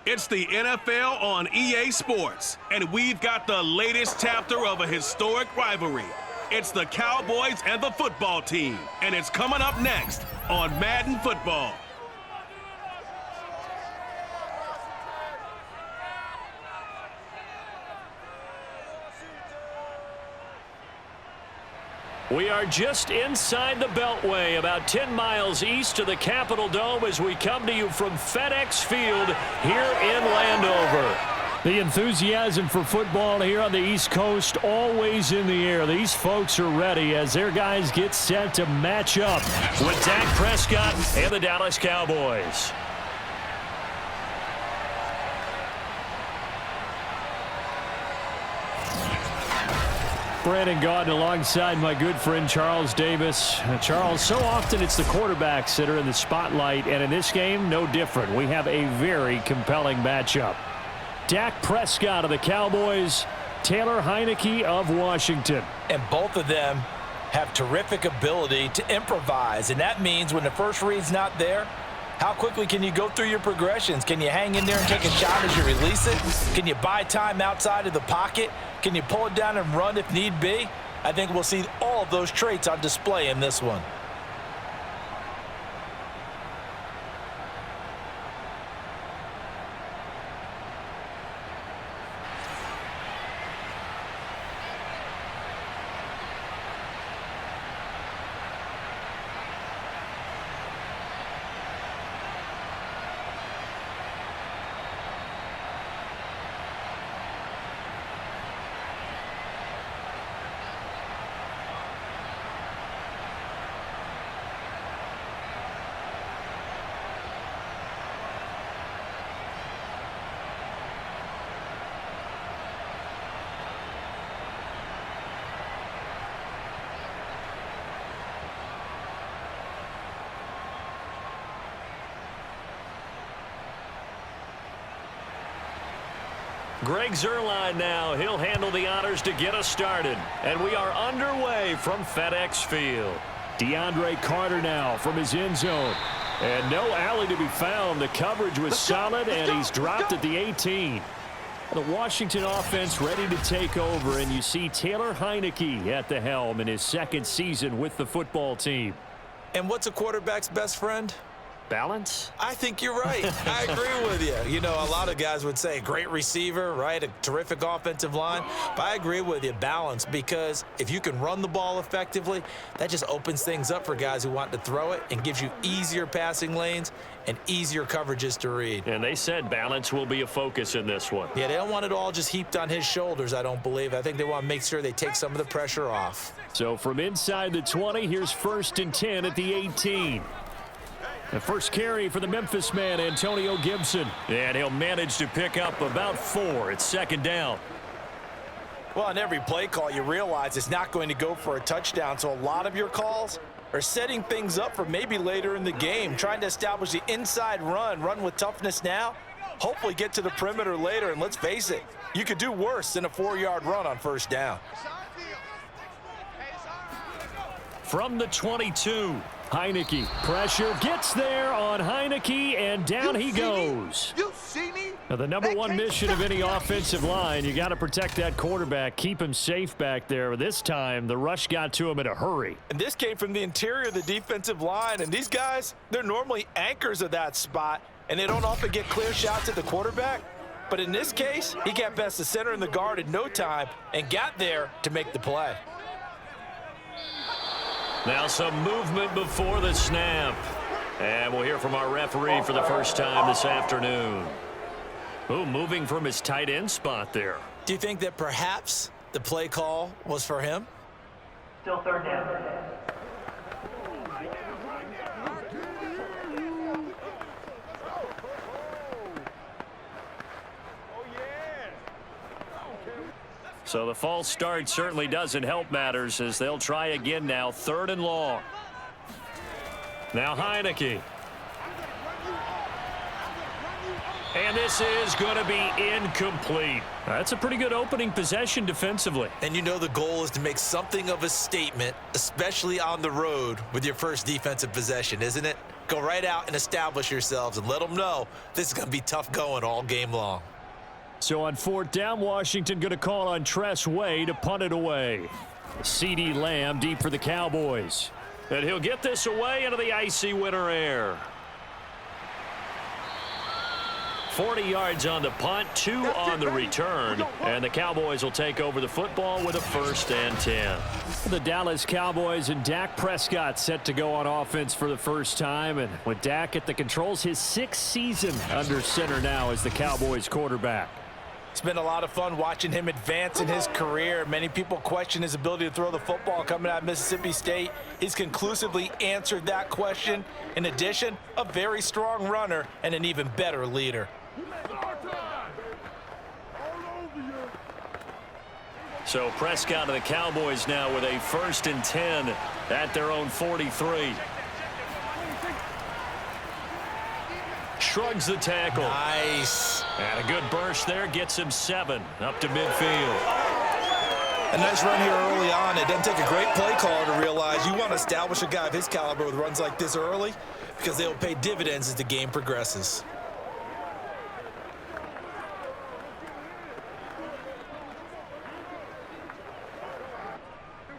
It's the NFL on EA Sports, and we've got the latest chapter of a historic rivalry. It's the Cowboys and the football team, and it's coming up next on Madden Football. We are just inside the Beltway, about 10 miles east of the Capitol Dome as we come to you from FedEx Field here in Landover. The enthusiasm for football here on the East Coast always in the air. These folks are ready as their guys get set to match up with Dak Prescott and the Dallas Cowboys. Brandon Gaudin alongside my good friend Charles Davis. Charles, so often it's the quarterbacks that are in the spotlight, and in this game, no different. We have a very compelling matchup. Dak Prescott of the Cowboys, Taylor Heineke of Washington. And both of them have terrific ability to improvise, and that means when the first read's not there, how quickly can you go through your progressions? Can you hang in there and take a shot as you release it? Can you buy time outside of the pocket? Can you pull it down and run if need be? I think we'll see all of those traits on display in this one. Greg Zuerlein now. He'll handle the honors to get us started. And we are underway from FedEx Field. DeAndre Carter now from his end zone. And no alley to be found. The coverage was solid, and he's dropped at the 18. The Washington offense ready to take over, and you see Taylor Heineke at the helm in his second season with the football team. And what's a quarterback's best friend? Balance? I think you're right. I agree with you. You know, a lot of guys would say great receiver, right? A terrific offensive line. But I agree with you, balance, because if you can run the ball effectively, that just opens things up for guys who want to throw it and gives you easier passing lanes and easier coverages to read. And they said balance will be a focus in this one. Yeah, they don't want it all just heaped on his shoulders, I don't believe. I think they want to make sure they take some of the pressure off. So from inside the 20, here's 1st and 10 at the 18. The first carry for the Memphis man, Antonio Gibson. And he'll manage to pick up about 4. It's 2nd down. Well, on every play call, you realize it's not going to go for a touchdown. So a lot of your calls are setting things up for maybe later in the game, trying to establish the inside run with toughness now, hopefully get to the perimeter later. And let's face it, you could do worse than a 4-yard run on 1st down. From the 22, Heineke. Pressure gets there on Heineke, and down he goes. You see me? Now, the number one mission of any offensive line, you got to protect that quarterback, keep him safe back there. This time, the rush got to him in a hurry. And this came from the interior of the defensive line, and these guys, they're normally anchors of that spot, and they don't often get clear shots at the quarterback. But in this case, he got past the center and the guard in no time and got there to make the play. Now some movement before the snap. And we'll hear from our referee for the first time this afternoon. Ooh, moving from his tight end spot there. Do you think that perhaps the play call was for him? Still 3rd down. So the false start certainly doesn't help matters as they'll try again now. 3rd and long. Now Heineke. And this is going to be incomplete. That's a pretty good opening possession defensively. And you know the goal is to make something of a statement, especially on the road with your first defensive possession, isn't it? Go right out and establish yourselves and let them know this is going to be tough going all game long. So on 4th down, Washington going to call on Tress Way to punt it away. CeeDee Lamb deep for the Cowboys. And he'll get this away into the icy winter air. 40 yards on the punt, 2 on the return, and the Cowboys will take over the football with a 1st and 10. The Dallas Cowboys and Dak Prescott set to go on offense for the first time, and with Dak at the controls, his 6th season under center now as the Cowboys quarterback. It's been a lot of fun watching him advance in his career. Many people question his ability to throw the football coming out of Mississippi State. He's conclusively answered that question. In addition, a very strong runner and an even better leader. So Prescott and the Cowboys now with a 1st and 10 at their own 43. Shrugs the tackle. Nice. And a good burst there gets him 7 up to midfield. A nice run here early on. It doesn't take a great play caller to realize you want to establish a guy of his caliber with runs like this early because they'll pay dividends as the game progresses.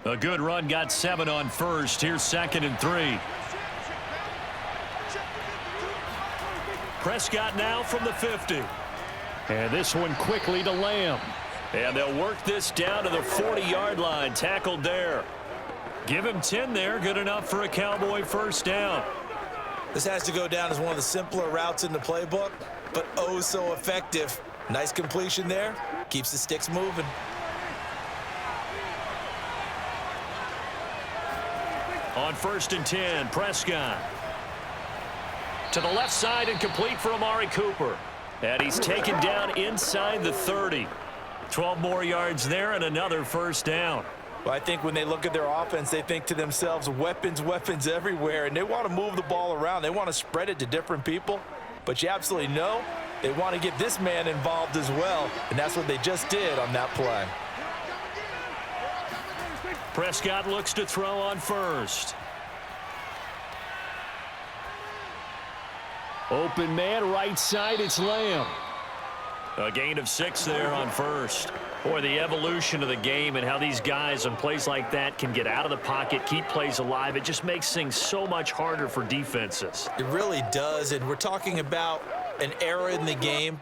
A good run got 7 on 1st. Here's 2nd and 3. Prescott now from the 50. And this one quickly to Lamb. And they'll work this down to the 40-yard line. Tackled there. Give him 10 there. Good enough for a Cowboy 1st down. This has to go down as one of the simpler routes in the playbook, but oh so effective. Nice completion there. Keeps the sticks moving. On 1st and 10, Prescott. To the left side and complete for Amari Cooper. And he's taken down inside the 30. 12 more yards there and another 1st down. Well, I think when they look at their offense, they think to themselves, weapons, weapons everywhere, and they want to move the ball around. They want to spread it to different people. But you absolutely know they want to get this man involved as well, and that's what they just did on that play. Prescott looks to throw on 1st. Open man, right side, it's Lamb. A gain of 6 there on 1st. Boy, the evolution of the game and how these guys on plays like that can get out of the pocket, keep plays alive, it just makes things so much harder for defenses. It really does, and we're talking about an era in the game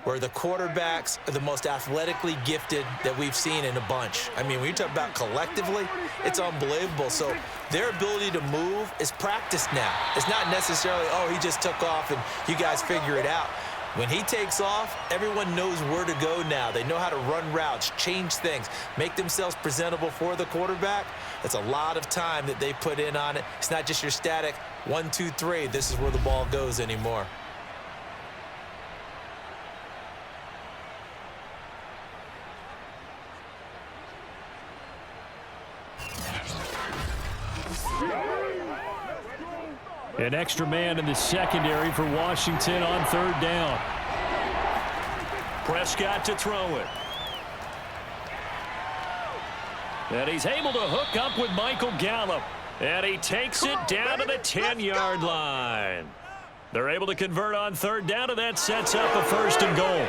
where the quarterbacks are the most athletically gifted that we've seen in a bunch. I mean, when you talk about collectively, it's unbelievable. So their ability to move is practiced now. It's not necessarily, oh, he just took off and you guys figure it out. When he takes off, everyone knows where to go now. They know how to run routes, change things, make themselves presentable for the quarterback. That's a lot of time that they put in on it. It's not just your static 1, 2, 3. This is where the ball goes anymore. An extra man in the secondary for Washington on 3rd down. Prescott to throw it. And he's able to hook up with Michael Gallup. And he takes it down to the 10-yard line. They're able to convert on 3rd down, and that sets up a 1st and goal.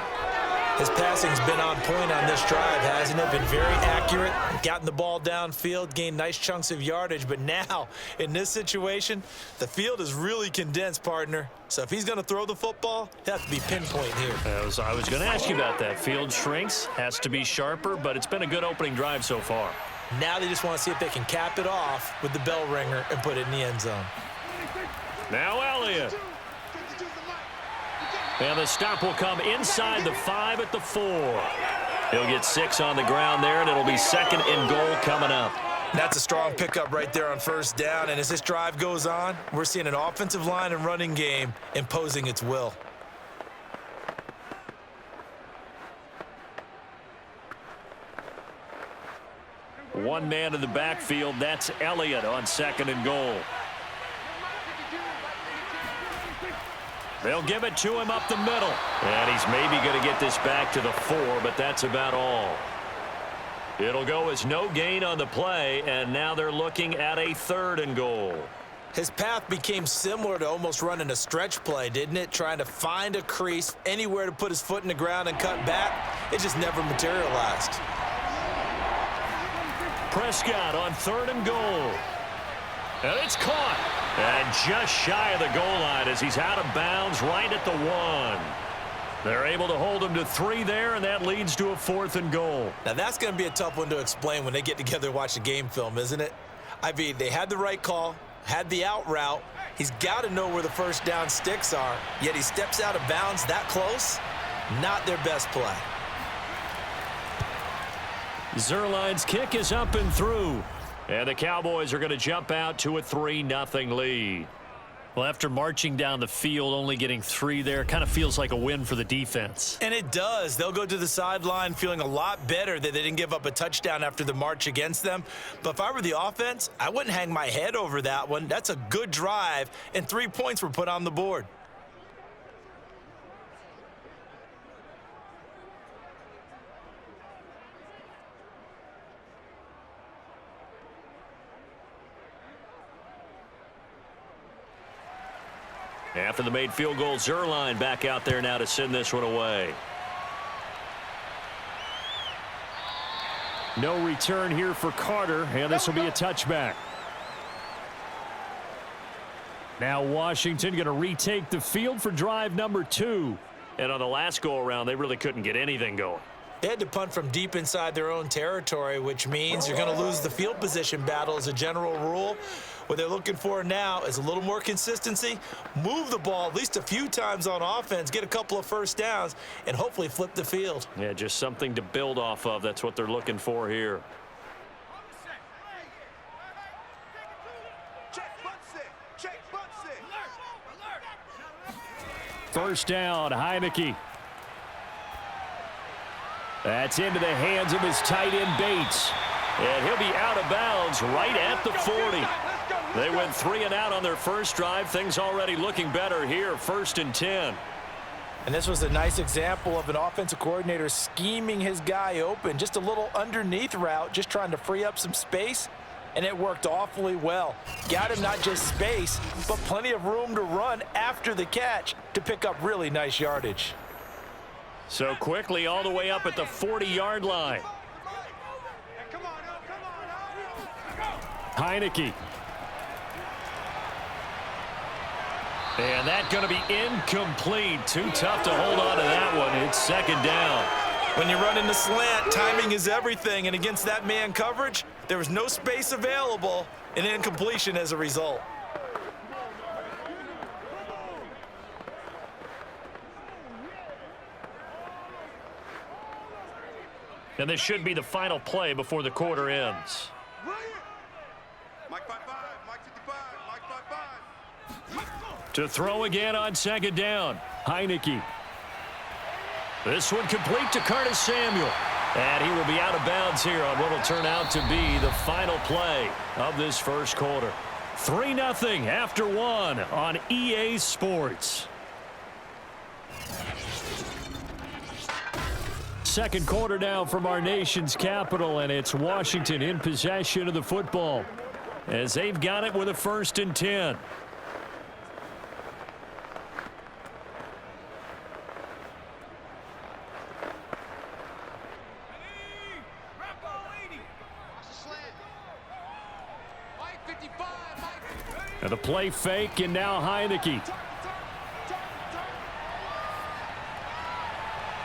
His passing's been on point on this drive, hasn't it? Been very accurate, gotten the ball downfield, gained nice chunks of yardage. But now, in this situation, the field is really condensed, partner. So if he's going to throw the football, he'll have to be pinpoint here. I was going to ask you about that. Field shrinks, has to be sharper, but it's been a good opening drive so far. Now they just want to see if they can cap it off with the bell ringer and put it in the end zone. Now Elliott. And the stop will come inside the 5 at the 4. He'll get 6 on the ground there, and it'll be 2nd and goal coming up. That's a strong pickup right there on 1st down. And as this drive goes on, we're seeing an offensive line and running game imposing its will. One man in the backfield, that's Elliott on 2nd and goal. They'll give it to him up the middle. And he's maybe going to get this back to the 4, but that's about all. It'll go as no gain on the play, and now they're looking at a 3rd and goal. His path became similar to almost running a stretch play, didn't it? Trying to find a crease, anywhere to put his foot in the ground and cut back. It just never materialized. Prescott on 3rd and goal. And it's caught. And just shy of the goal line as he's out of bounds right at the 1. They're able to hold him to 3 there, and that leads to a 4th and goal. Now, that's going to be a tough one to explain when they get together and watch the game film, isn't it? I mean, they had the right call, had the out route. He's got to know where the first down sticks are, yet he steps out of bounds that close. Not their best play. Zerline's kick is up and through. And the Cowboys are going to jump out to a 3-0 lead. Well, after marching down the field, only getting 3 there, kind of feels like a win for the defense. And it does. They'll go to the sideline feeling a lot better that they didn't give up a touchdown after the march against them. But if I were the offense, I wouldn't hang my head over that one. That's a good drive, and 3 points were put on the board. After the made field goal, Zerline back out there now to send this one away. No return here for Carter, and this will be a touchback. Now Washington going to retake the field for drive number 2. And on the last go-around, they really couldn't get anything going. They had to punt from deep inside their own territory, which means you're going to lose the field position battle as a general rule. What they're looking for now is a little more consistency, move the ball at least a few times on offense, get a couple of first downs, and hopefully flip the field. Yeah, just something to build off of. That's what they're looking for here. First down, Heineke. That's into the hands of his tight end, Bates. And he'll be out of bounds right at the 40. They went 3 and out on their first drive. Things already looking better here, 1st and 10. And this was a nice example of an offensive coordinator scheming his guy open. Just a little underneath route, just trying to free up some space. And it worked awfully well. Got him not just space, but plenty of room to run after the catch to pick up really nice yardage. So quickly all the way up at the 40-yard line. Heineke. And that's going to be incomplete. Too tough to hold on to that one. It's 2nd down. When you run in the slant, timing is everything. And against that man coverage, there was no space available, and incompletion as a result. And this should be the final play before the quarter ends. To throw again on 2nd down. Heineke. This one complete to Curtis Samuel. And he will be out of bounds here on what will turn out to be the final play of this first quarter. 3-0 after 1 on EA Sports. Second quarter now from our nation's capital, and it's Washington in possession of the football as they've got it with a 1st and 10. And the play fake, and now Heineke.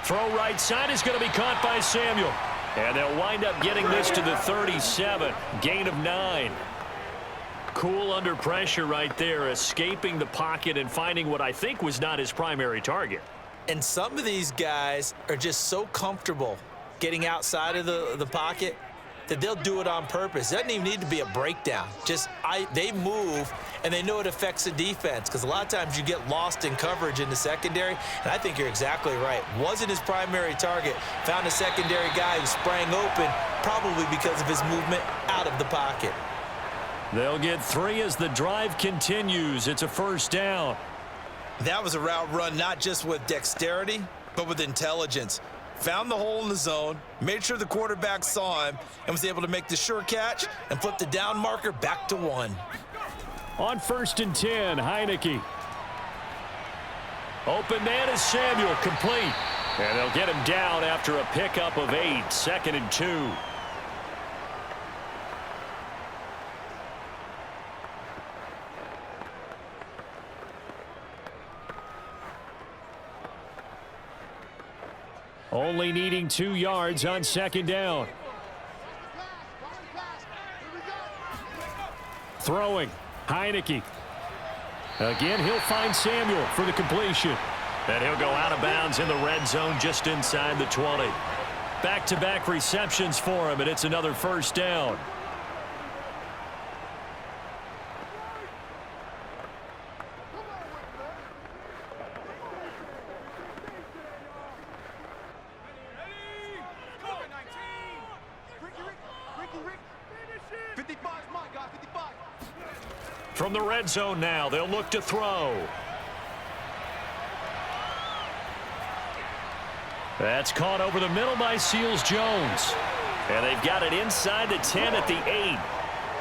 Throw right side is going to be caught by Samuel. And they'll wind up getting this to the 37. Gain of 9. Cool under pressure right there, escaping the pocket and finding what I think was not his primary target. And some of these guys are just so comfortable getting outside of the pocket that they'll do it on purpose. It doesn't even need to be a breakdown. They move, and they know it affects the defense, because a lot of times you get lost in coverage in the secondary, and I think you're exactly right. Wasn't his primary target. Found a secondary guy who sprang open, probably because of his movement out of the pocket. They'll get 3 as the drive continues. It's a 1st down. That was a route run not just with dexterity, but with intelligence. Found the hole in the zone, made sure the quarterback saw him, and was able to make the sure catch and flip the down marker back to 1. On 1st and 10, Heineke. Open man is Samuel, complete. And they'll get him down after a pickup of 8, 2nd and 2. Only needing 2 yards on 2nd down. Throwing, Heineke. Again, he'll find Samuel for the completion. And he'll go out of bounds in the red zone just inside the 20. Back-to-back receptions for him, and it's another 1st down. From the red zone now, they'll look to throw. That's caught over the middle by Seals-Jones. And they've got it inside the 10 at the 8.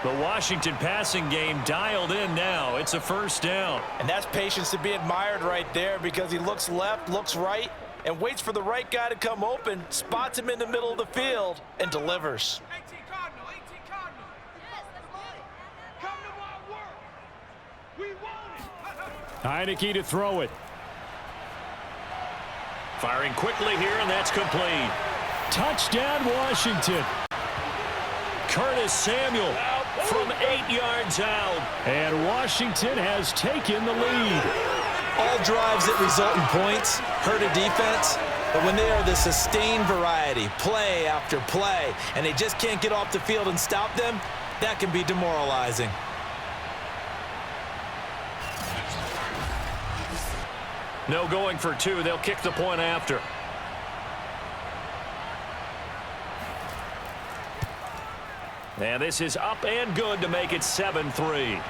The Washington passing game dialed in now. It's a 1st down. And that's patience to be admired right there, because he looks left, looks right, and waits for the right guy to come open, spots him in the middle of the field, and delivers. Heineke to throw it. Firing quickly here, and that's complete. Touchdown, Washington. Curtis Samuel from 8 yards out. And Washington has taken the lead. All drives that result in points hurt a defense, but when they are the sustained variety, play after play, and they just can't get off the field and stop them, that can be demoralizing. No going for 2. They'll kick the point after. And this is up and good to make it 7-3.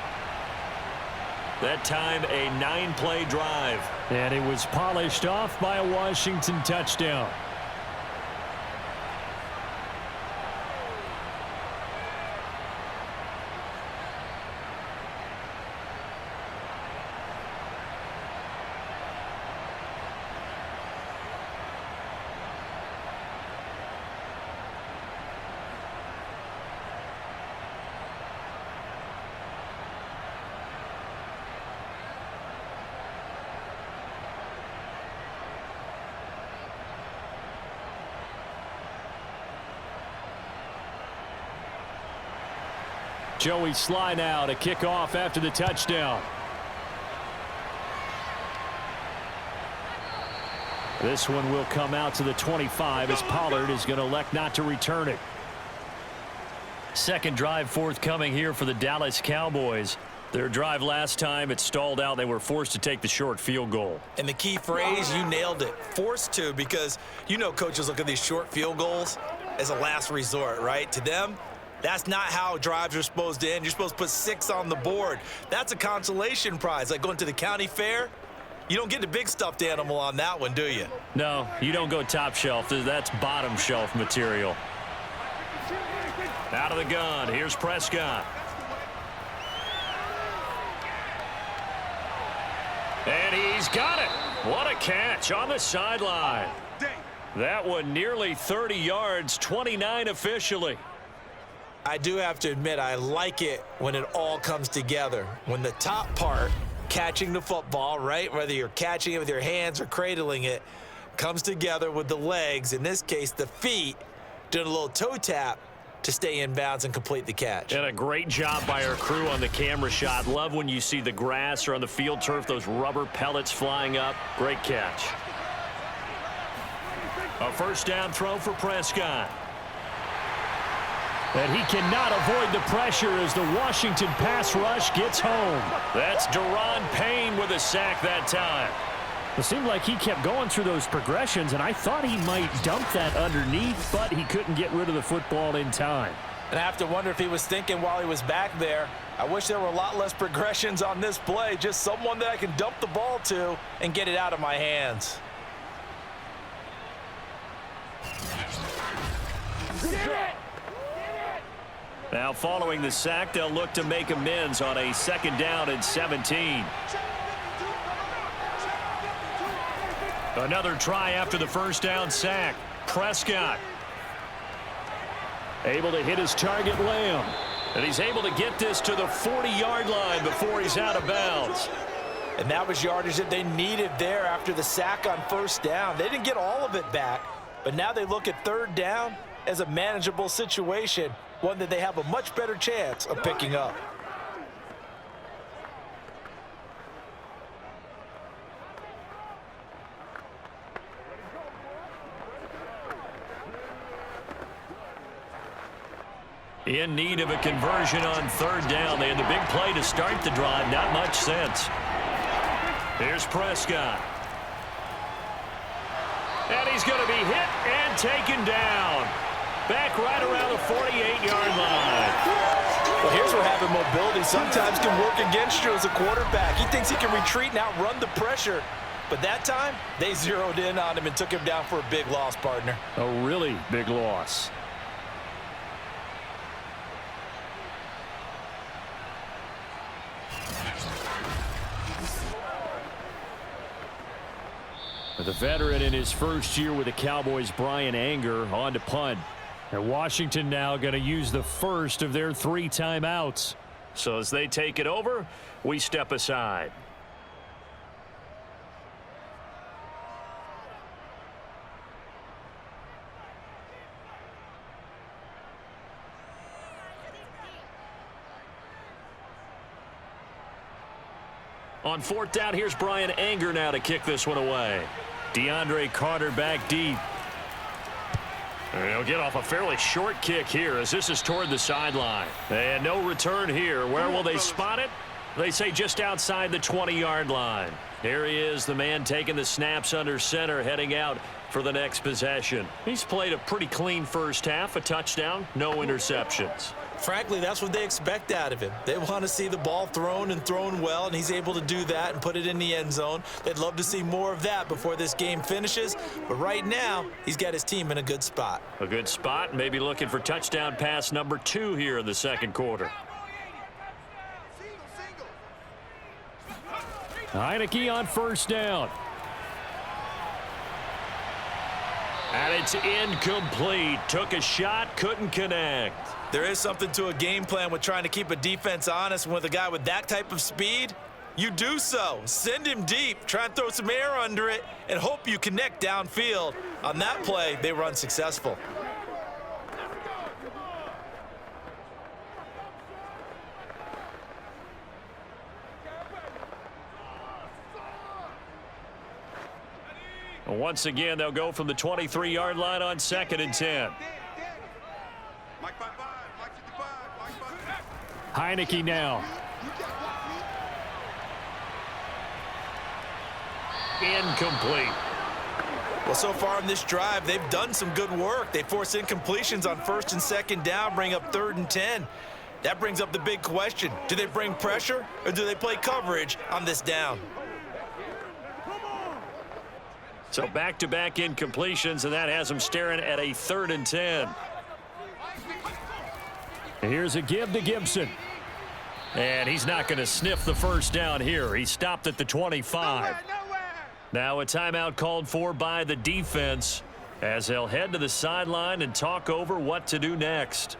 That time, a 9-play drive. And it was polished off by a Washington touchdown. Joey Sly now to kick off after the touchdown. This one will come out to the 25 as Pollard is going to elect not to return it. Second drive forthcoming here for the Dallas Cowboys. Their drive last time, it stalled out. They were forced to take the short field goal. And the key phrase, you nailed it, forced to, because you know coaches look at these short field goals as a last resort, right? To them, that's not how drives are supposed to end. You're supposed to put 6 on the board. That's a consolation prize, like going to the county fair. You don't get the big stuffed animal on that one, do you? No, you don't go top shelf. That's bottom shelf material. Out of the gun, here's Prescott. And he's got it. What a catch on the sideline. That one nearly 30 yards, 29 officially. I do have to admit, I like it when it all comes together. When the top part, catching the football, right, whether you're catching it with your hands or cradling it, comes together with the legs, in this case the feet, doing a little toe tap to stay in bounds and complete the catch. And a great job by our crew on the camera shot. Love when you see the grass or on the field turf, those rubber pellets flying up. Great catch. A first down throw for Prescott. And he cannot avoid the pressure as the Washington pass rush gets home. That's Daron Payne with a sack that time. It seemed like he kept going through those progressions, and I thought he might dump that underneath, but he couldn't get rid of the football in time. And I have to wonder if he was thinking while he was back there, I wish there were a lot less progressions on this play, just someone that I can dump the ball to and get it out of my hands. Now following the sack, they'll look to make amends on a 2nd down and 17. Another try after the 1st down sack. Prescott able to hit his target, Lamb. And he's able to get this to the 40-yard line before he's out of bounds. And that was yardage that they needed there after the sack on 1st down. They didn't get all of it back, but now they look at 3rd down as a manageable situation, one that they have a much better chance of picking up. In need of a conversion on 3rd down. They had the big play to start the drive. Not much sense. Here's Prescott. And he's going to be hit and taken down. Back right around the 48-yard line. Well, here's where having mobility sometimes can work against you as a quarterback. He thinks he can retreat and outrun the pressure. But that time, they zeroed in on him and took him down for a big loss, partner. A really big loss. The veteran in his first year with the Cowboys, Brian Anger, on to punt. And Washington now going to use the first of their 3 timeouts. So as they take it over, we step aside. On 4th down, here's Brian Anger now to kick this one away. DeAndre Carter back deep. And he'll get off a fairly short kick here as this is toward the sideline. And no return here. Where will they spot it? They say just outside the 20-yard line. Here he is, the man taking the snaps under center, heading out for the next possession. He's played a pretty clean first half, a touchdown, no interceptions. Frankly, that's what they expect out of him. They want to see the ball thrown and thrown well, and he's able to do that and put it in the end zone. They'd love to see more of that before this game finishes, but right now, he's got his team in a good spot. A good spot, maybe looking for touchdown pass number 2 here in the 2nd quarter. Heineke on 1st down. And it's incomplete. Took a shot, couldn't connect. There is something to a game plan with trying to keep a defense honest. With a guy with that type of speed, you do so. Send him deep, try and throw some air under it, and hope you connect downfield. On that play, they run successful. Once again, they'll go from the 23-yard line on 2nd and 10. Heineke now. Incomplete. Well, so far in this drive, they've done some good work. They force incompletions on 1st and 2nd down, bring up 3rd and 10. That brings up the big question. Do they bring pressure or do they play coverage on this down? So back-to-back incompletions, and that has them staring at a 3rd and 10. Here's a give to Gibson. And he's not going to sniff the 1st down here. He stopped at the 25. Now a timeout called for by the defense as they'll head to the sideline and talk over what to do next.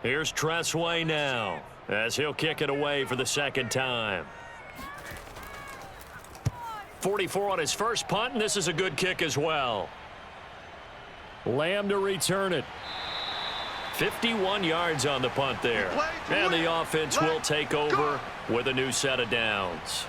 Here's Tressway now as he'll kick it away for the 2nd time. 44 on his first punt, and this is a good kick as well. Lamb to return it. 51 yards on the punt there. And the offense will take over with a new set of downs.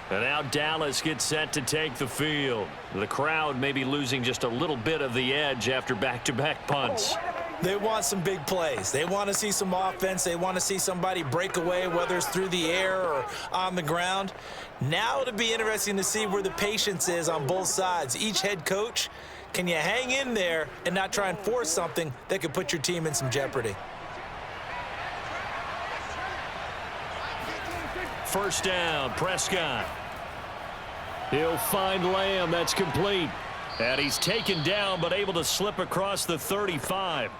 And now Dallas gets set to take the field. The crowd may be losing just a little bit of the edge after back-to-back punts. They want some big plays. They want to see some offense. They want to see somebody break away, whether it's through the air or on the ground. Now it'll be interesting to see where the patience is on both sides. Each head coach, can you hang in there and not try and force something that could put your team in some jeopardy? 1st down, Prescott. He'll find Lamb. That's complete. And he's taken down but able to slip across the 35.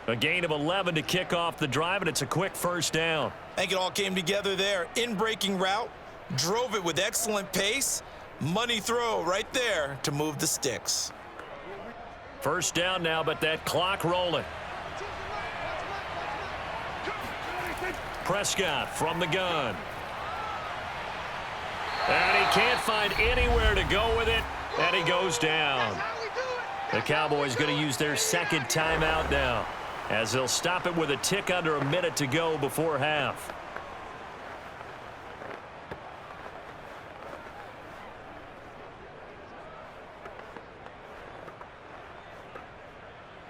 A gain of 11 to kick off the drive, and it's a quick first down. I think it all came together there. In-breaking route, drove it with excellent pace. Money throw right there to move the sticks. First down now, but that clock rolling. Prescott from the gun. And he can't find anywhere to go with it, and he goes down. The Cowboys going to use their second timeout now, as they'll stop it with a tick under a minute to go before half.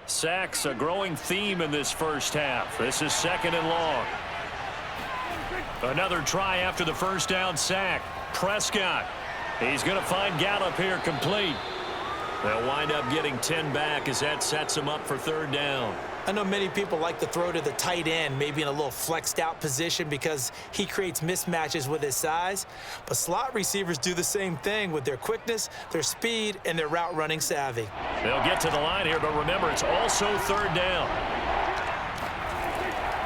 Sacks, a growing theme in this first half. This is second and long. Another try after the first down sack. Prescott. He's going to find Gallup here complete. They'll wind up getting 10 back as that sets him up for third down. I know many people like to throw to the tight end, maybe in a little flexed out position because he creates mismatches with his size. But slot receivers do the same thing with their quickness, their speed, and their route running savvy. They'll get to the line here, but remember, it's also third down.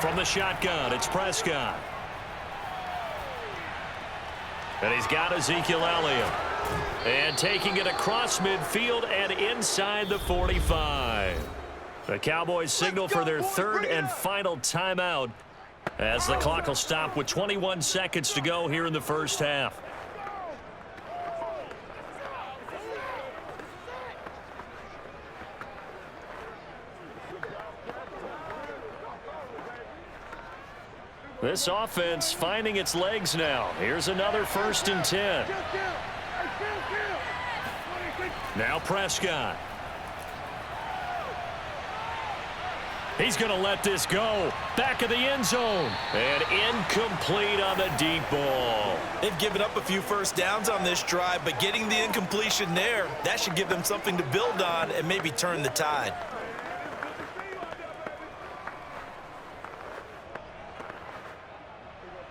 From the shotgun, it's Prescott. And he's got Ezekiel Elliott. And taking it across midfield and inside the 45. The Cowboys signal for their third and final timeout as the clock will stop with 21 seconds to go here in the first half. This offense finding its legs now. Here's another 1st and 10. Now Prescott. He's going to let this go. Back of the end zone. And incomplete on the deep ball. They've given up a few first downs on this drive, but getting the incompletion there, that should give them something to build on and maybe turn the tide.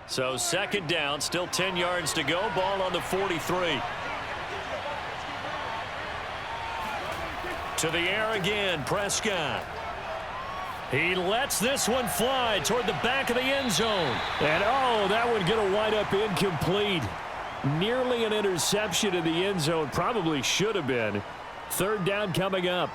So second down, still 10 yards to go. Ball on the 43. To the air again, Prescott. He lets this one fly toward the back of the end zone. And, oh, that one going to wind up incomplete. Nearly an interception in the end zone. Probably should have been. Third down coming up.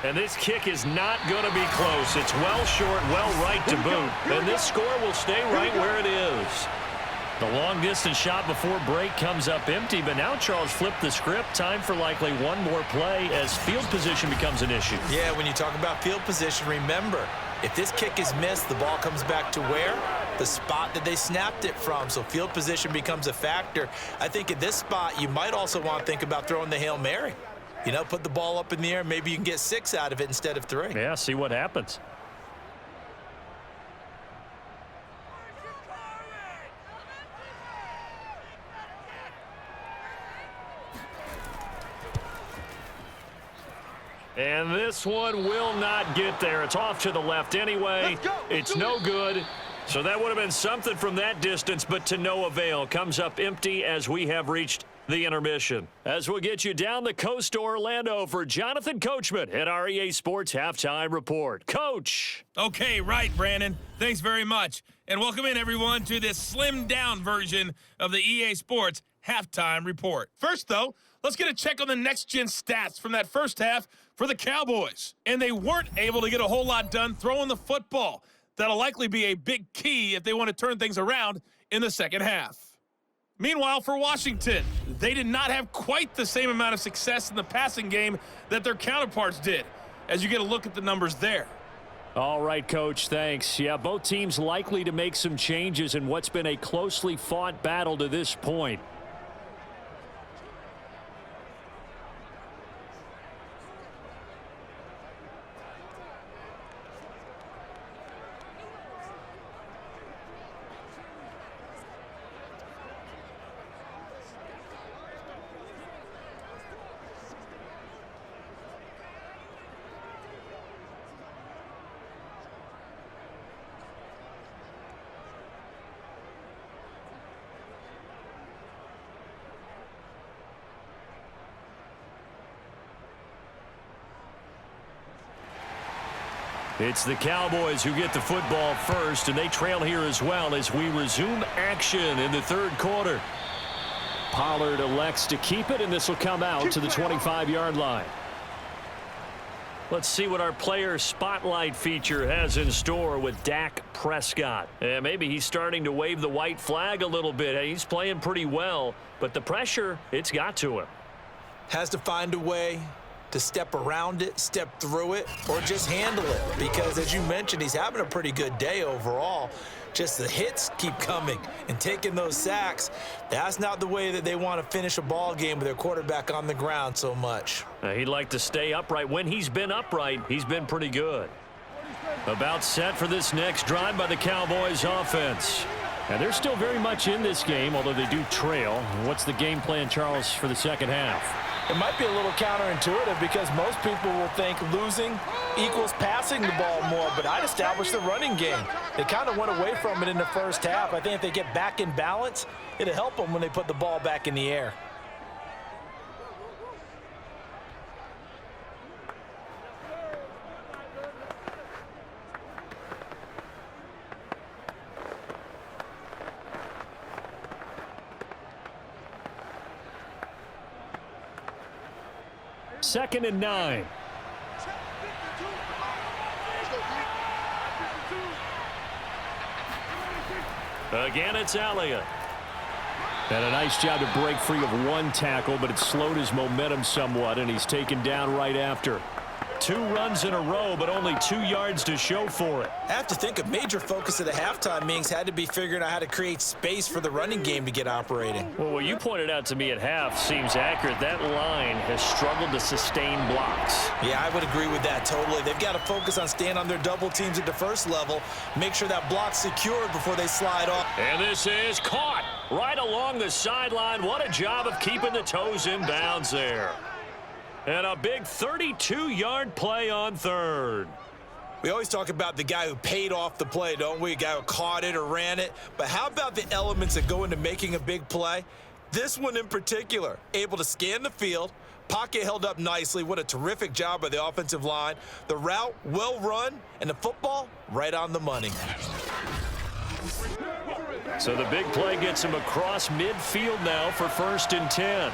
And this kick is not going to be close. It's well short, well right to boot. And this score will stay right where it is. The long-distance shot before break comes up empty, but now Charles flipped the script. Time for likely one more play as field position becomes an issue. Yeah, when you talk about field position, remember, if this kick is missed, the ball comes back to where? The spot that they snapped it from. So field position becomes a factor. I think at this spot, you might also want to think about throwing the Hail Mary. You know, put the ball up in the air. Maybe you can get 6 out of it instead of 3. Yeah, see what happens. And this one will not get there. It's off to the left anyway. It's no good. So that would have been something from that distance, but to no avail. Comes up empty as we have reached the intermission. As we'll get you down the coast to Orlando for Jonathan Coachman at our EA Sports Halftime Report. Coach! Okay, right, Brandon. Thanks very much. And welcome in, everyone, to this slimmed-down version of the EA Sports Halftime Report. First, though, let's get a check on the next-gen stats from that first half for the Cowboys. And they weren't able to get a whole lot done throwing the football. That'll likely be a big key if they want to turn things around in the second half. Meanwhile, for Washington, they did not have quite the same amount of success in the passing game that their counterparts did, as you get a look at the numbers there. All right, Coach, thanks. Yeah, both teams likely to make some changes in what's been a closely fought battle to this point. It's the Cowboys who get the football first, and they trail here as well as we resume action in the third quarter. Pollard elects to keep it, and this will come out to the 25-yard line. Let's see what our player spotlight feature has in store with Dak Prescott. And maybe he's starting to wave the white flag a little bit. He's playing pretty well, but the pressure, it's got to him. Has to find a way to step around it, step through it, or just handle it. Because as you mentioned, he's having a pretty good day overall. Just the hits keep coming and taking those sacks. That's not the way that they want to finish a ball game with their quarterback on the ground so much. He'd like to stay upright. When he's been upright, he's been pretty good. About set for this next drive by the Cowboys offense. And they're still very much in this game, although they do trail. What's the game plan, Charles, for the second half? It might be a little counterintuitive because most people will think losing equals passing the ball more, but I'd establish the running game. They kind of went away from it in the first half. I think if they get back in balance, it'll help them when they put the ball back in the air. Second and 9. Again, it's Elliott. And a nice job to break free of one tackle, but it slowed his momentum somewhat, and he's taken down right after. 2 runs in a row, but only 2 yards to show for it. I have to think a major focus of the halftime meetings had to be figuring out how to create space for the running game to get operating. Well, what you pointed out to me at half seems accurate. That line has struggled to sustain blocks. Yeah, I would agree with that totally. They've got to focus on staying on their double teams at the first level, make sure that block's secured before they slide off. And this is caught right along the sideline. What a job of keeping the toes in bounds there. And a big 32-yard play on third. We always talk about the guy who paid off the play, don't we? A guy who caught it or ran it. But how about the elements that go into making a big play? This one in particular, able to scan the field, pocket held up nicely. What a terrific job by the offensive line. The route, well run, and the football, right on the money. So the big play gets him across midfield now for 1st and 10.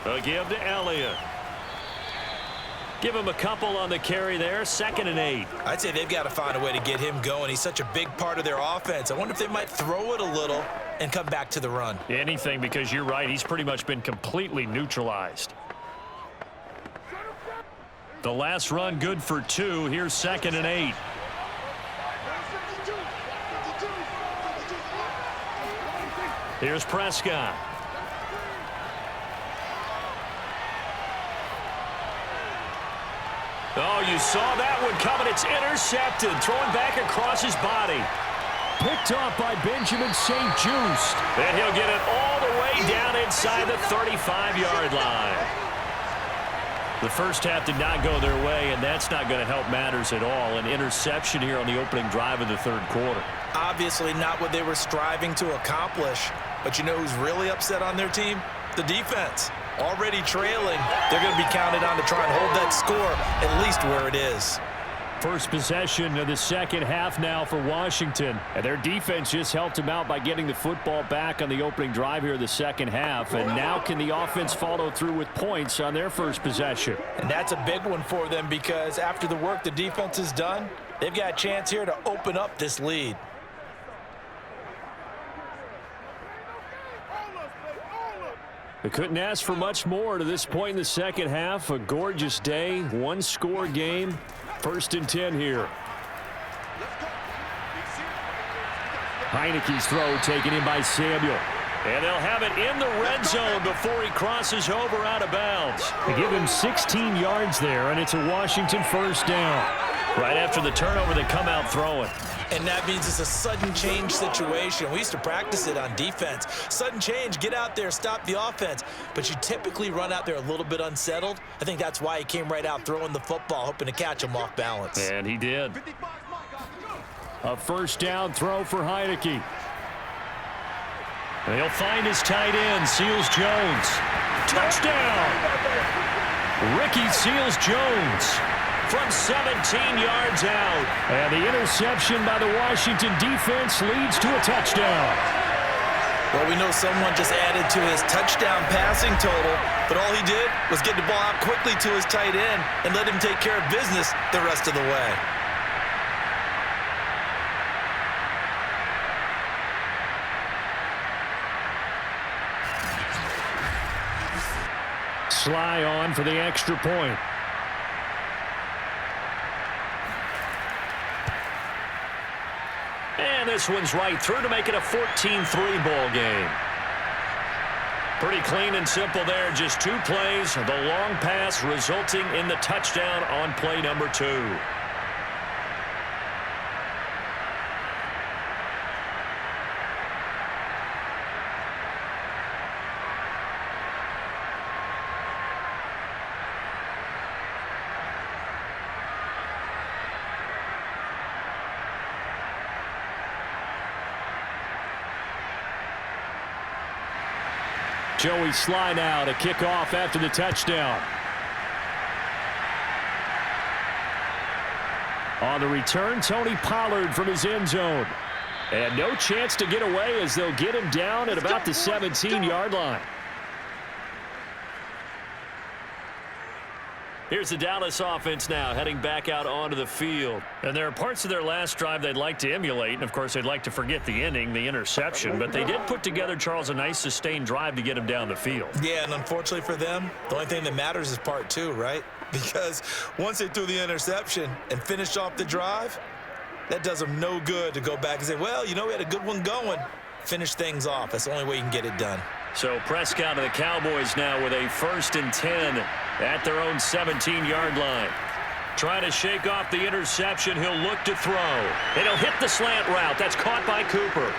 A give to Elliott. Give him a couple on the carry there. 2nd and 8. I'd say they've got to find a way to get him going. He's such a big part of their offense. I wonder if they might throw it a little and come back to the run. Anything, because you're right. He's pretty much been completely neutralized. The last run good for 2. Here's 2nd and 8. Here's Prescott. Oh, you saw that one coming. It's intercepted. Throwing back across his body. Picked off by Benjamin St. Just. And he'll get it all the way down inside the 35-yard line. The first half did not go their way, and that's not going to help matters at all. An interception here on the opening drive of the third quarter. Obviously not what they were striving to accomplish. But you know who's really upset on their team? The defense. Already trailing, they're going to be counted on to try and hold that score at least where it is. First possession of the second half now for Washington. And their defense just helped them out by getting the football back on the opening drive here in the second half. And now can the offense follow through with points on their first possession? And that's a big one for them because after the work the defense has done, they've got a chance here to open up this lead. They couldn't ask for much more to this point in the second half. A gorgeous day, 1-score game. 1st and 10 here. Heineke's throw taken in by Samuel. And they'll have it in the red zone before he crosses over out of bounds. They give him 16 yards there, and it's a Washington 1st down. Right after the turnover, they come out throwing. And that means it's a sudden change situation. We used to practice it on defense. Sudden change, get out there, stop the offense. But you typically run out there a little bit unsettled. I think that's why he came right out throwing the football, hoping to catch him off balance. And he did. A 1st down throw for Heineke. And he'll find his tight end, Seals-Jones. Touchdown! Ricky Seals-Jones. from 17 yards out. And the interception by the Washington defense leads to a touchdown. Well, we know someone just added to his touchdown passing total, but all he did was get the ball out quickly to his tight end and let him take care of business the rest of the way. Sly on for the extra point. And this one's right through to make it a 14-3 ball game. Pretty clean and simple there. Just 2 plays. The long pass resulting in the touchdown on play number 2. Joey Sly now to kick off after the touchdown. On the return, Tony Pollard from his end zone. And no chance to get away as they'll get him down at about the 17-yard line. Here's the Dallas offense now heading back out onto the field. And there are parts of their last drive they'd like to emulate. And, of course, they'd like to forget the ending, the interception. But they did put together, Charles, a nice sustained drive to get him down the field. Yeah, and unfortunately for them, the only thing that matters is part 2, right? Because once they threw the interception and finished off the drive, that does them no good to go back and say, well, you know, we had a good one going. Finish things off. That's the only way you can get it done. So Prescott of the Cowboys now with a 1st and 10 at their own 17-yard line. Trying to shake off the interception. He'll look to throw. And he'll hit the slant route. That's caught by Cooper.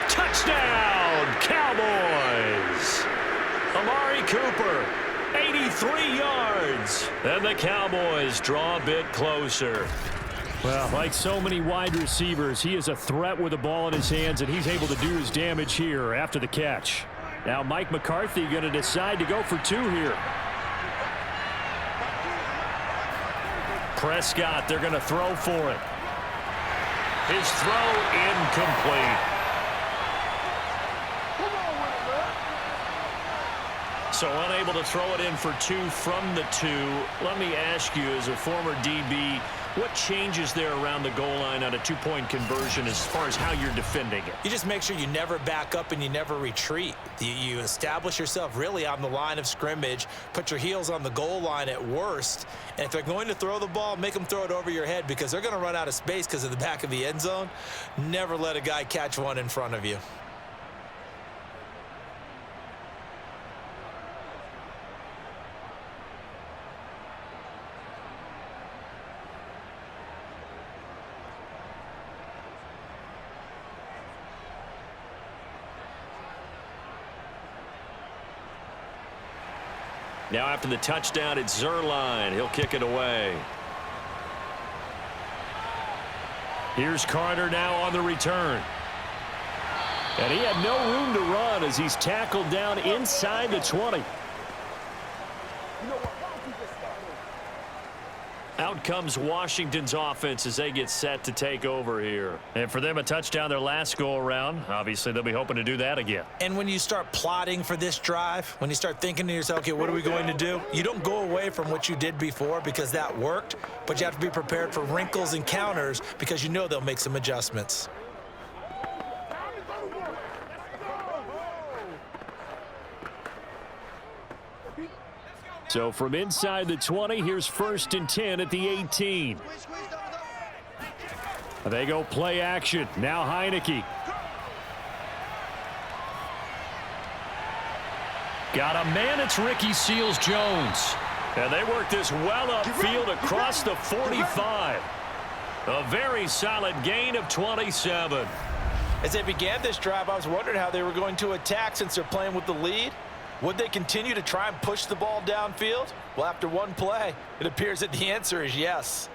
Touchdown, Cowboys! Amari Cooper, 83 yards. And the Cowboys draw a bit closer. Well, like so many wide receivers, he is a threat with the ball in his hands, and he's able to do his damage here after the catch. Now Mike McCarthy going to decide to go for 2 here. Prescott, they're going to throw for it. His throw incomplete. So unable to throw it in for 2 from the 2. Let me ask you, as a former DB, what changes there around the goal line on a 2-point conversion as far as how you're defending it? You just make sure you never back up and you never retreat. You establish yourself really on the line of scrimmage, put your heels on the goal line at worst, and if they're going to throw the ball, make them throw it over your head because they're going to run out of space because of the back of the end zone. Never let a guy catch one in front of you. Now after the touchdown, it's Zerline. He'll kick it away. Here's Carter now on the return. And he had no room to run as he's tackled down inside the 20. Out comes Washington's offense as they get set to take over here. And for them, a touchdown their last go-around. Obviously, they'll be hoping to do that again. And when you start plotting for this drive, when you start thinking to yourself, okay, what are we going to do? You don't go away from what you did before because that worked, but you have to be prepared for wrinkles and counters because you know they'll make some adjustments. So from inside the 20, here's 1st and 10 at the 18. They go play action. Now Heineke. Got a man, it's Ricky Seals-Jones. And they work this well upfield across the 45. A very solid gain of 27. As they began this drive, I was wondering how they were going to attack since they're playing with the lead. Would they continue to try and push the ball downfield? Well, after one play, it appears that the answer is yes.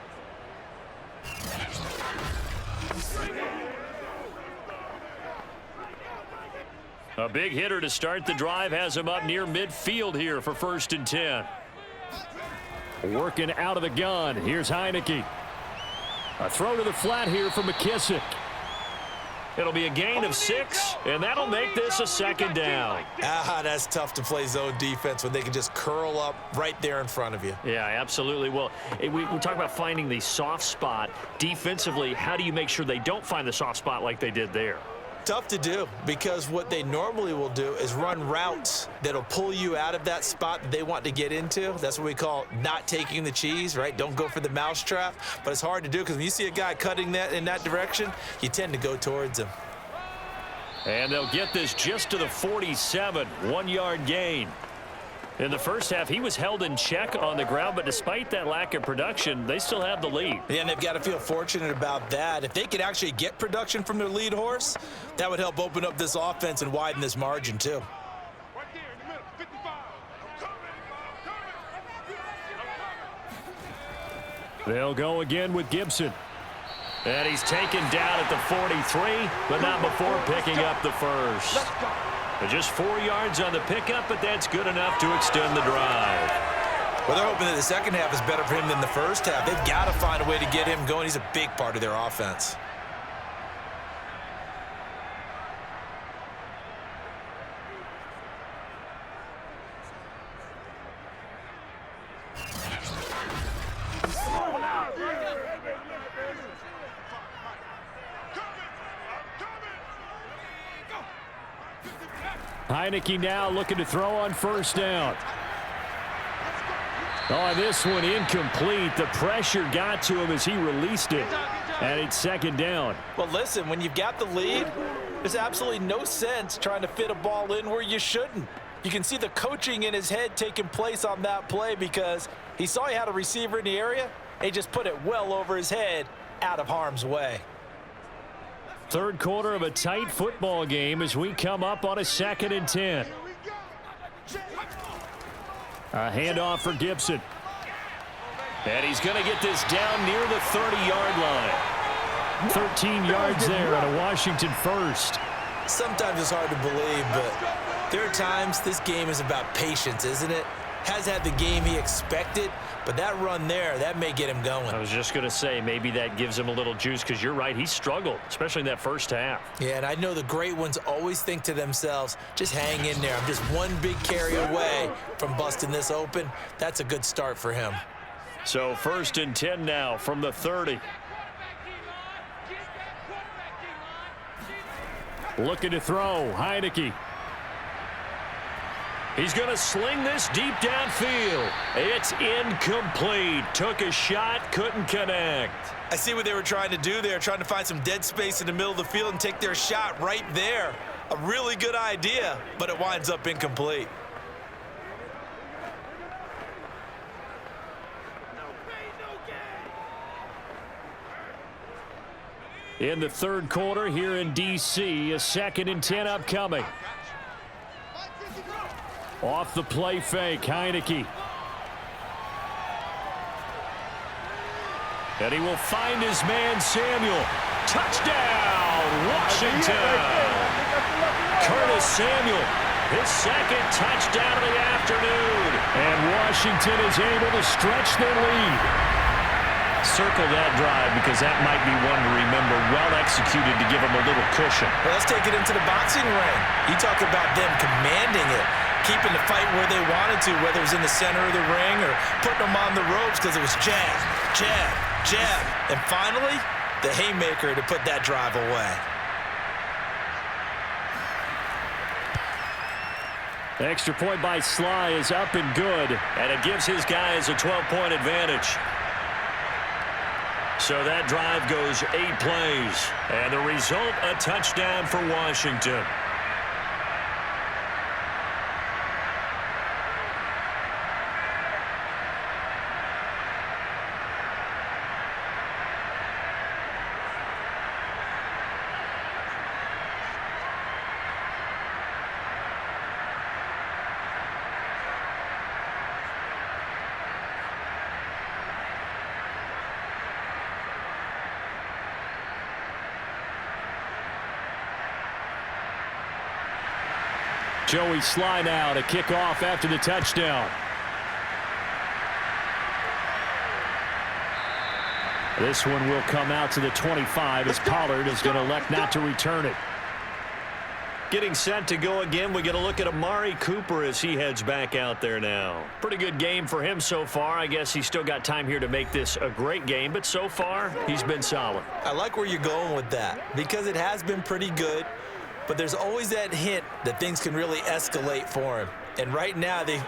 A big hitter to start the drive has him up near midfield here for 1st and 10. Working out of the gun. Here's Heineke. A throw to the flat here for McKissick. It'll be a gain of 6, and that'll make this a 2nd down. That's tough to play zone defense when they can just curl up right there in front of you. Yeah, absolutely. Well, we talk about finding the soft spot. Defensively, how do you make sure they don't find the soft spot like they did there? Tough to do, because what they normally will do is run routes that'll pull you out of that spot that they want to get into. That's what we call not taking the cheese, right? Don't go for the mousetrap. But it's hard to do because when you see a guy cutting that in that direction, you tend to go towards him. And they'll get this just to the 47, 1-yard gain. In the first half, he was held in check on the ground, but despite that lack of production, they still have the lead. Yeah, and they've got to feel fortunate about that. If they could actually get production from their lead horse, that would help open up this offense and widen this margin too. They'll go again with Gibson. And he's taken down at the 43, but not before picking up the first. Just 4 yards on the pickup, but that's good enough to extend the drive. Well, they're hoping that the second half is better for him than the first half. They've got to find a way to get him going. He's a big part of their offense. Heineke now looking to throw on 1st down. Oh, this one incomplete. The pressure got to him as he released it. And it's 2nd down. Well, listen, when you've got the lead, there's absolutely no sense trying to fit a ball in where you shouldn't. You can see the coaching in his head taking place on that play because he saw he had a receiver in the area, and he just put it well over his head out of harm's way. 3rd quarter of a tight football game as we come up on a 2nd and 10. A handoff for Gibson. And he's going to get this down near the 30-yard line. 13 yards there on a Washington first. Sometimes it's hard to believe, but there are times this game is about patience, isn't it? Has had the game he expected, but that run there, that may get him going. I was just going to say, maybe that gives him a little juice because you're right, he struggled, especially in that first half. Yeah, and I know the great ones always think to themselves, just hang in there. I'm just one big carry away from busting this open. That's a good start for him. So 1st and 10 now from the 30. Looking to throw, Heineke. He's going to sling this deep downfield. It's incomplete. Took a shot, couldn't connect. I see what they were trying to do there, trying to find some dead space in the middle of the field and take their shot right there. A really good idea, but it winds up incomplete. In the 3rd quarter here in D.C., a 2nd and 10 upcoming. Off the play fake, Heineke. And he will find his man, Samuel. Touchdown, Washington! Curtis Samuel, his 2nd touchdown of the afternoon. And Washington is able to stretch their lead. Circle that drive because that might be one to remember. Well executed to give them a little cushion. Well, let's take it into the boxing ring. You talk about them commanding it, keeping the fight where they wanted to, whether it was in the center of the ring or putting them on the ropes because it was jab, jab, jab. And finally, the haymaker to put that drive away. The extra point by Sly is up and good, and it gives his guys a 12-point advantage. So that drive goes 8 plays, and the result, a touchdown for Washington. Joey Sly now to kick off after the touchdown. This one will come out to the 25 as Pollard is going to elect not to return it. Getting set to go again, we get a look at Amari Cooper as he heads back out there now. Pretty good game for him so far. I guess he's still got time here to make this a great game, but so far he's been solid. I like where you're going with that because it has been pretty good, but there's always that hint that things can really escalate for him. And right now, they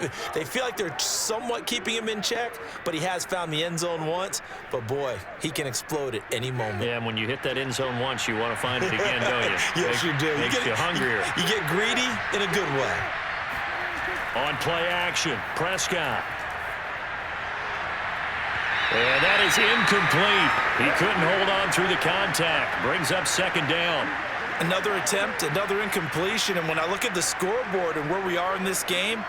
feel like they're somewhat keeping him in check, but he has found the end zone once. But, boy, he can explode at any moment. Yeah, and when you hit that end zone once, you want to find it again, don't you? Yes, you do. Makes you hungrier. You get greedy in a good way. On play action, Prescott. And that is incomplete. He couldn't hold on through the contact. Brings up second down. Another attempt, another incompletion, and when I look at the scoreboard and where we are in this game,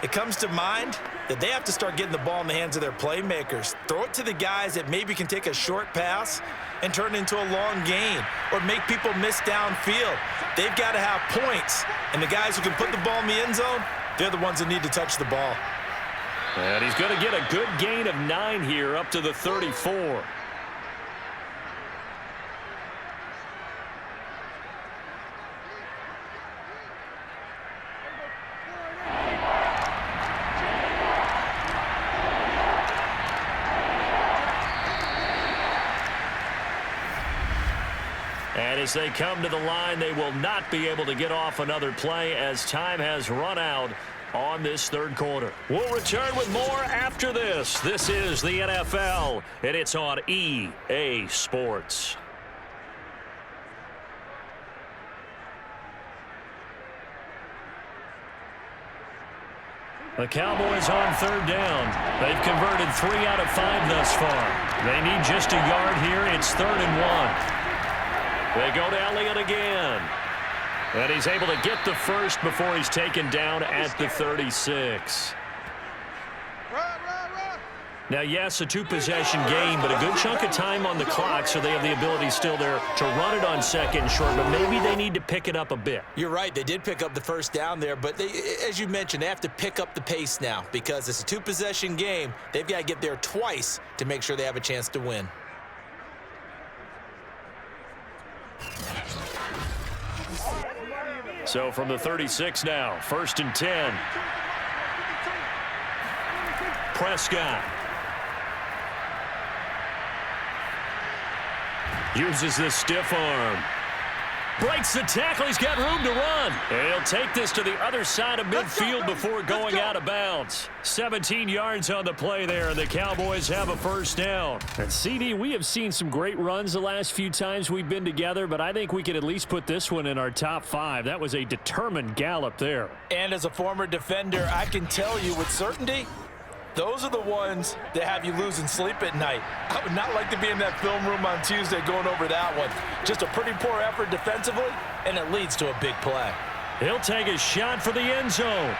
it comes to mind that they have to start getting the ball in the hands of their playmakers. Throw it to the guys that maybe can take a short pass and turn it into a long gain or make people miss downfield. They've got to have points, and the guys who can put the ball in the end zone, they're the ones that need to touch the ball. And he's going to get a good gain of 9 here up to the 34. And as they come to the line, they will not be able to get off another play as time has run out on this third quarter. We'll return with more after this. This is the NFL, and it's on EA Sports. The Cowboys on third down. They've converted 3 out of 5 thus far. They need just a yard here. It's 3rd and 1. They go to Elliott again. And he's able to get the first before he's taken down at the 36. Now, yes, a 2-possession game, but a good chunk of time on the clock, so they have the ability still there to run it on second and short, but maybe they need to pick it up a bit. You're right. They did pick up the first down there, but as you mentioned, they have to pick up the pace now because it's a 2-possession game. They've got to get there twice to make sure they have a chance to win. So from the 36 now, 1st and 10. Prescott. Uses the stiff arm. Breaks the tackle. He's got room to run. And he'll take this to the other side of midfield before going out of bounds. 17 yards on the play there, and the Cowboys have a first down. And CD, we have seen some great runs the last few times we've been together, but I think we could at least put this one in our top 5. That was a determined gallop there. And as a former defender, I can tell you with certainty, those are the ones that have you losing sleep at night. I would not like to be in that film room on Tuesday going over that one. Just a pretty poor effort defensively, and it leads to a big play. He'll take a shot for the end zone.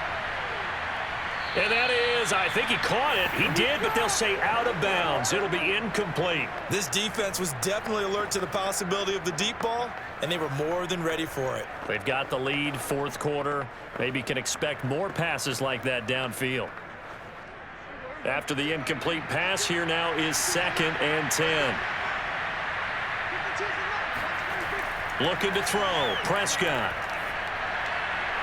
And that is, I think he caught it. He did, but they'll say out of bounds. It'll be incomplete. This defense was definitely alert to the possibility of the deep ball, and they were more than ready for it. They've got the lead, 4th quarter. Maybe can expect more passes like that downfield. After the incomplete pass, here now is 2nd and 10. Looking to throw. Prescott.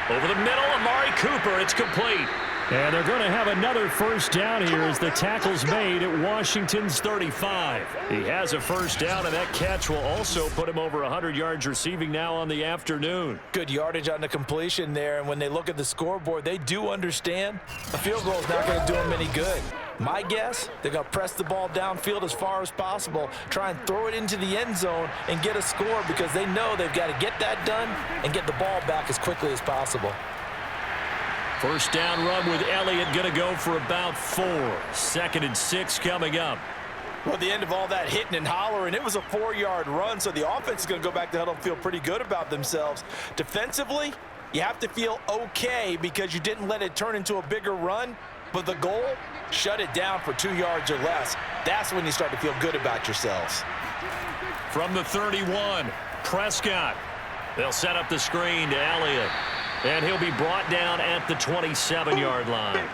Over the middle, Amari Cooper. It's complete. And they're going to have another first down here as the tackle's made at Washington's 35. He has a first down, and that catch will also put him over 100 yards receiving now on the afternoon. Good yardage on the completion there, and when they look at the scoreboard, they do understand a field goal is not going to do them any good. My guess, they're going to press the ball downfield as far as possible, try and throw it into the end zone and get a score because they know they've got to get that done and get the ball back as quickly as possible. First down run with Elliott going to go for about 4. 2nd and 6 coming up. Well, at the end of all that hitting and hollering, it was a 4-yard run, so the offense is going to go back to huddle and feel pretty good about themselves. Defensively, you have to feel okay because you didn't let it turn into a bigger run, but the goal, shut it down for 2 yards or less. That's when you start to feel good about yourselves. From the 31, Prescott. They'll set up the screen to Elliott. And he'll be brought down at the 27-yard line.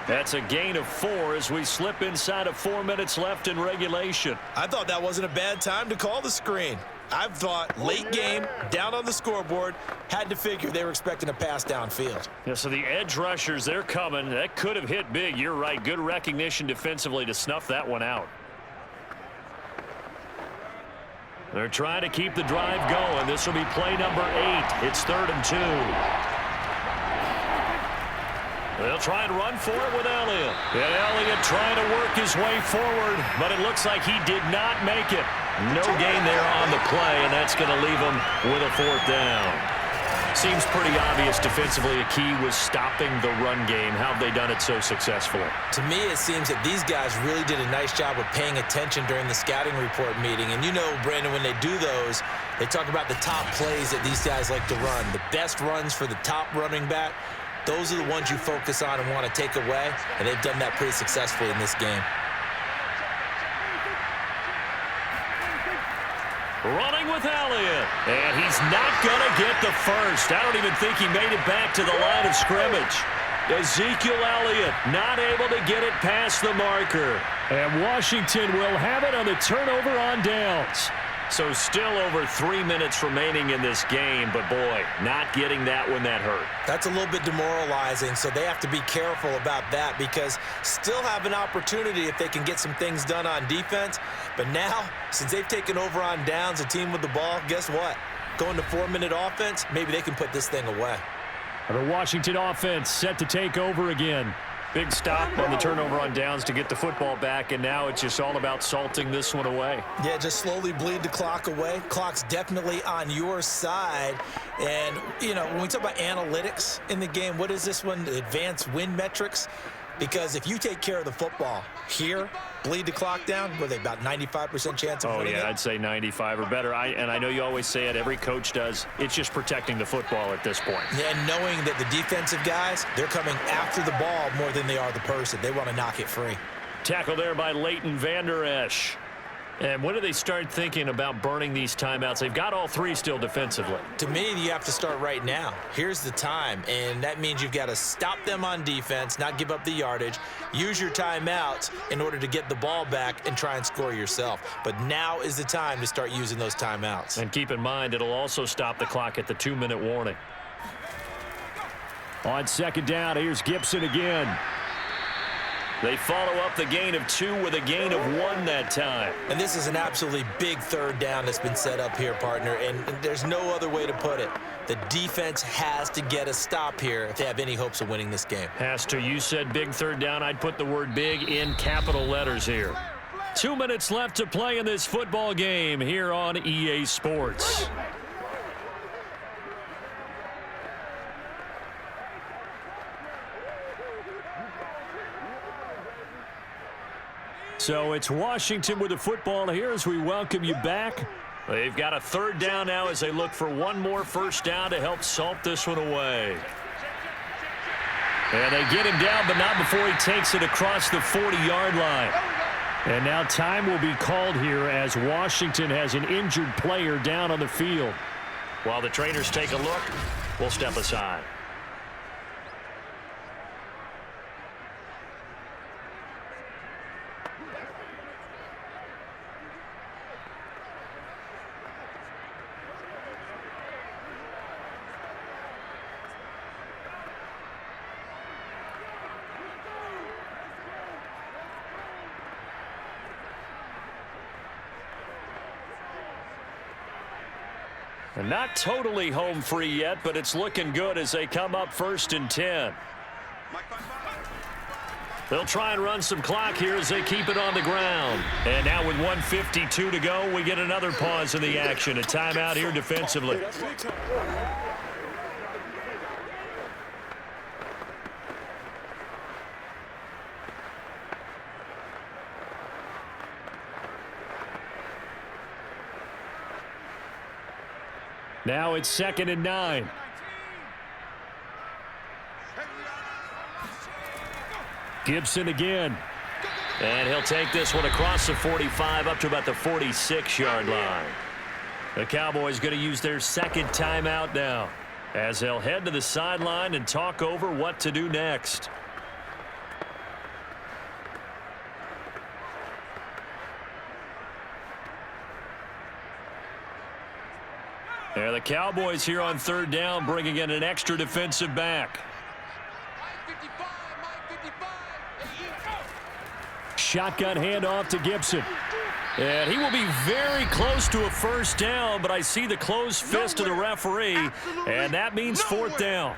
That's a gain of 4 as we slip inside of 4 minutes left in regulation. I thought that wasn't a bad time to call the screen. I thought late game, down on the scoreboard, had to figure they were expecting a pass downfield. Yeah, so the edge rushers, they're coming. That could have hit big. You're right. Good recognition defensively to snuff that one out. They're trying to keep the drive going. This will be play number 8. It's 3rd and 2. They'll try and run for it with Elliott. And Elliott trying to work his way forward, but it looks like he did not make it. No gain there on the play, and that's going to leave him with a 4th down. Seems pretty obvious defensively a key was stopping the run game. How have they done it so successfully? To me, it seems that these guys really did a nice job of paying attention during the scouting report meeting. And you know, Brandon, when they do those, they talk about the top plays that these guys like to run. The best runs for the top running back. Those are the ones you focus on and want to take away, and they've done that pretty successfully in this game. Running with Elliott, and he's not going to get the first. I don't even think he made it back to the line of scrimmage. Ezekiel Elliott not able to get it past the marker. And Washington will have it on the turnover on downs. So still over 3 minutes remaining in this game, but boy, not getting that when that hurt. That's a little bit demoralizing, so they have to be careful about that because still have an opportunity if they can get some things done on defense. But now, since they've taken over on downs, a team with the ball, guess what? Going to 4-minute offense, maybe they can put this thing away. The Washington offense set to take over again. Big stop on the turnover on downs to get the football back, and now it's just all about salting this one away. Yeah, just slowly bleed the clock away. Clock's definitely on your side. And, you know, when we talk about analytics in the game, what is this one? The advanced win metrics? Because if you take care of the football here, bleed the clock down, were they about 95% chance of winning it? I'd say 95 or better. And I know you always say it, every coach does. It's just protecting the football at this point. Yeah, and knowing that the defensive guys, they're coming after the ball more than they are the person. They want to knock it free. Tackle there by Leighton Vander Esch. And when do they start thinking about burning these timeouts? They've got all 3 still defensively. To me, you have to start right now. Here's the time, and that means you've got to stop them on defense, not give up the yardage, use your timeouts in order to get the ball back and try and score yourself. But now is the time to start using those timeouts. And keep in mind, it'll also stop the clock at the 2-minute warning. On 2nd down, here's Gibson again. They follow up the gain of 2 with a gain of 1 that time. And this is an absolutely big 3rd down that's been set up here, partner, and there's no other way to put it. The defense has to get a stop here if they have any hopes of winning this game. Has to. You said big 3rd down. I'd put the word big in capital letters here. 2 minutes left to play in this football game here on EA Sports. So it's Washington with the football here as we welcome you back. They've got a 3rd down now as they look for one more 1st down to help salt this one away. And they get him down, but not before he takes it across the 40-yard line. And now time will be called here as Washington has an injured player down on the field. While the trainers take a look, we'll step aside. And not totally home free yet, but it's looking good as they come up 1st and 10. They'll try and run some clock here as they keep it on the ground. And now with 1:52 to go, we get another pause in the action. A timeout here defensively. Now it's 2nd and 9. Gibson again. And he'll take this one across the 45 up to about the 46-yard line. The Cowboys going to use their 2nd timeout now. as they'll head to the sideline and talk over what to do next. There the Cowboys here on third down, bringing in an extra defensive back. Shotgun handoff to Gibson. And he will be very close to a first down, but I see the closed fist of the referee, and that means fourth down.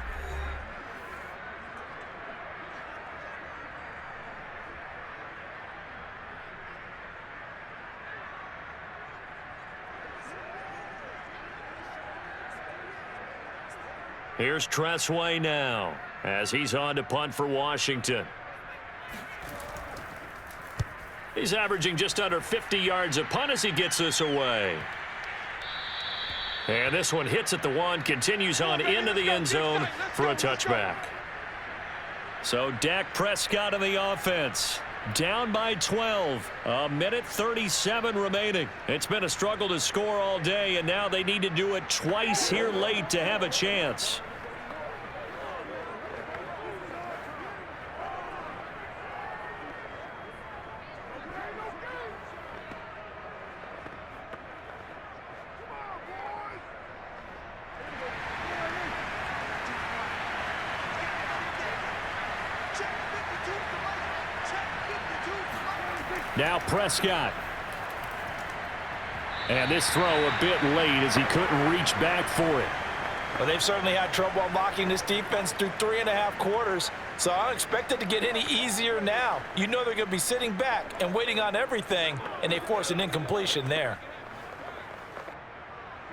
Here's Tressway now as he's on to punt for Washington. He's averaging just under 50 yards a punt as he gets this away. And this one hits at the one, continues on into the end zone for a touchback. So Dak Prescott in the offense. Down by 12. A minute 37 remaining. It's been a struggle to score all day, and now they need to do it twice here late to have a chance. Now Prescott. And this throw a bit late as he couldn't reach back for it. Well, they've certainly had trouble unlocking this defense through 3.5 quarters, so I don't expect it to get any easier now. You know they're going to be sitting back and waiting on everything, and they force an incompletion there.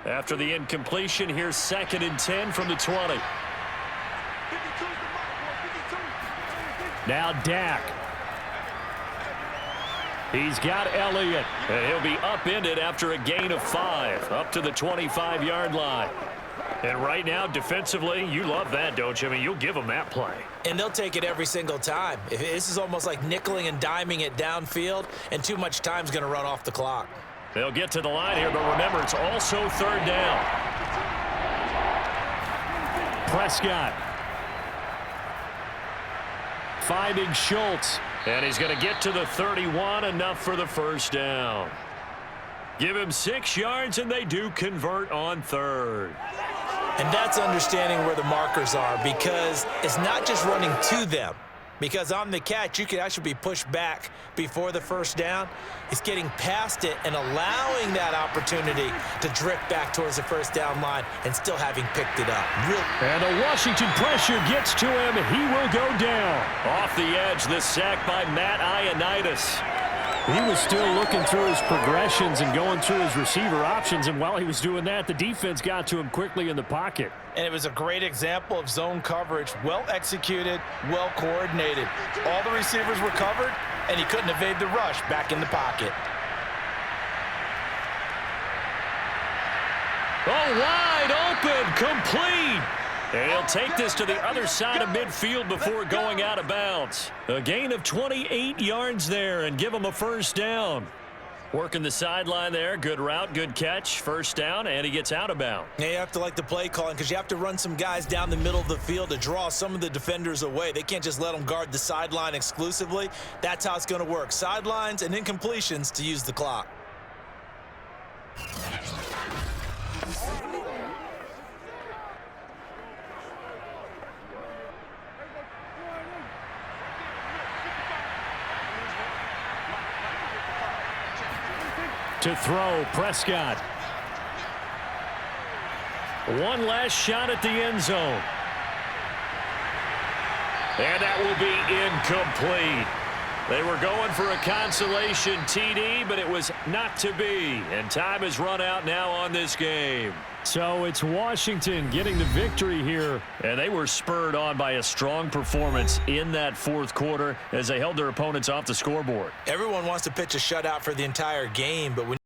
After the incompletion, here's 2nd and 10 from the 20. Now Dak. He's got Elliott, and he'll be upended after a gain of 5, up to the 25-yard line. And right now, defensively, you love that, don't you? I mean, you'll give them that play. And they'll take it every single time. This is almost like nickeling and diming it downfield, and too much time's going to run off the clock. They'll get to the line here, but remember, it's also third down. Prescott. Finding Schultz. And he's going to get to the 31, enough for the first down. Give him 6 yards, and they do convert on third. And that's understanding where the markers are, because it's not just running to them. Because on the catch, you can actually be pushed back before the first down. It's getting past it and allowing that opportunity to drift back towards the first down line and still having picked it up. And the Washington pressure gets to him. He will go down. Off the edge, the sack by Matt Ioannidis. He was still looking through his progressions and going through his receiver options, and while he was doing that, the defense got to him quickly in the pocket. And it was a great example of zone coverage, well executed, well coordinated. All the receivers were covered, and he couldn't evade the rush back in the pocket. Oh, wide open, complete. And he'll take this to the other side of midfield before going out of bounds. A gain of 28 yards there and give him a first down. Working the sideline there. Good route, good catch. First down, and he gets out of bounds. Yeah, you have to like the play calling because you have to run some guys down the middle of the field to draw some of the defenders away. They can't just let them guard the sideline exclusively. That's how it's going to work. Sidelines and incompletions to use the clock. To throw, Prescott. One last shot at the end zone. And that will be incomplete. They were going for a consolation TD, but it was not to be. And time has run out now on this game. So it's Washington getting the victory here. And they were spurred on by a strong performance in that fourth quarter as they held their opponents off the scoreboard. Everyone wants to pitch a shutout for the entire game, but when